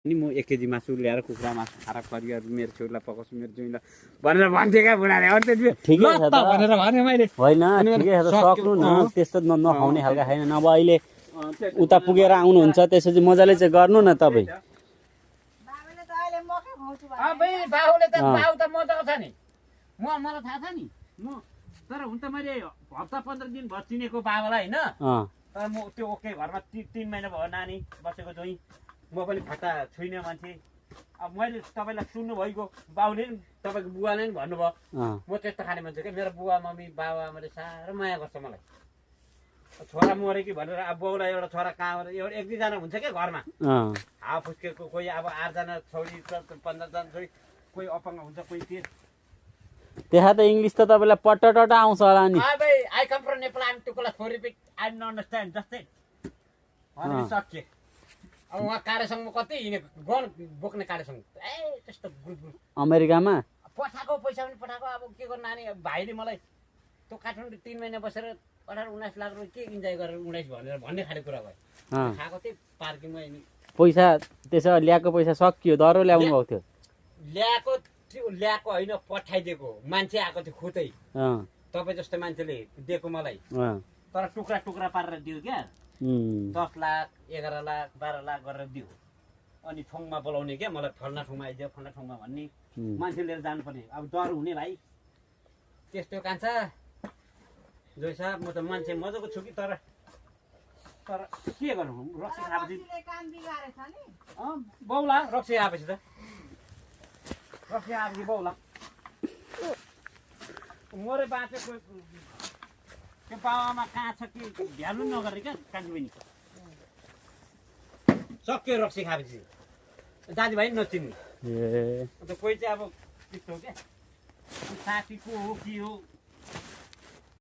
नि म 1 केजी मासु ल्याएर कुखुरा मासु खाएर परिवार मेरो छोरीलाई पकाउँछु मेरो जुइलाई भनेर भन्थे क्या बुढाले अन्त ठिकै छ त भनेर भने मैले होइन ठिकै छ त सक्नु न त्यस्तो नखाउने खालका छैन नभए अहिले उता पुगेर आउनुहुन्छ त्यसपछि मजाले चाहिँ गर्नु न तपाईँ बाबुले त बाबु त मजाको छ नि मलाई थाहा छ नि म तर हुन त मैले हप्ता 15 दिन भयो चिनेको बाबालाई होइन तर म त्यो ओके घरमा 3 महिना भयो नानी बसेको जोइ म पनि फटा छुइने मान्छे अब मैले तपाईँलाई सुन्नु भइगयो बाउले नि तपाईँको बुवाले नि भन्नुभयो म त्यस्तो खाने मान्छे क्या मेरो बुवा मम्मी बाबा आमाले साह्रो माया गर्छ मलाई छोरा मऱ्यो कि भनेर अब बाउलाई एउटा छोरा कहाँ एउटा 1-2 जना हुन्छ क्या घरमा हावा फुस्केको कोही अब 8 जना छोरी 15 जना छोरी कोही अपाङ्ग हुन्छ कोही के त्यहाँ त इङ्ग्लिस त तपाईँलाई पट्टटट आउँछ होला नि I come from Nepal I'm to cola थोरी बिट आई डोन्ट अन्डरस्ट्यान्ड जस्तै अनि सकिए अब उहाँ कार्यसँग कति हिँडेको गन बोक्ने कार्यसँग त्यस्तो अमेरिकामा पठाएको पैसा पनि पठाएको अब के गर्नु नानी भाइले मलाई त्यो काठमाडौँ 3 महिना बसेर 18-19 लाख रुपियाँ के इन्जोय गरेर 19 भनेर भन्ने खाले कुरा भयो खाएको थिएँ पार्किङमा पैसा त्यसो ल्याएको पैसा सकियो दरो ल्याउनु भएको थियो ल्याएको होइन पठाइदिएको मान्छे आएको थियो खुदै तपाईँ जस्तो मान्छेले दिएको मलाई तर टुक्रा टुक्रा पारेर दियो क्या 10 लाख 11 लाख 12 लाख गरेर दियो अनि ठाउँमा बोलाउने क्या मलाई फल्ना ठाउँमा आइदियो फल्ना ठाउँमा भन्ने मान्छे लिएर जानुपर्ने अब डर हुने भाइ त्यस्तो कान्छा जोइ साहब म त मान्छे मजाको छु कि तर के गर्नु रक्सी खाएपछि बाउला रक्सी आएपछि त रक्सी आएपछि बाउला मरे बाँचेको त्यो बाबामा कहाँ छ कि भ्यालु नगरे क्या कान्छी बहिनी सक्यो रक्सी खाएपछि दाजुभाइ नचिन्ने अन्त कोही चाहिँ अब त्यस्तो हो क्या साथी को हो के हो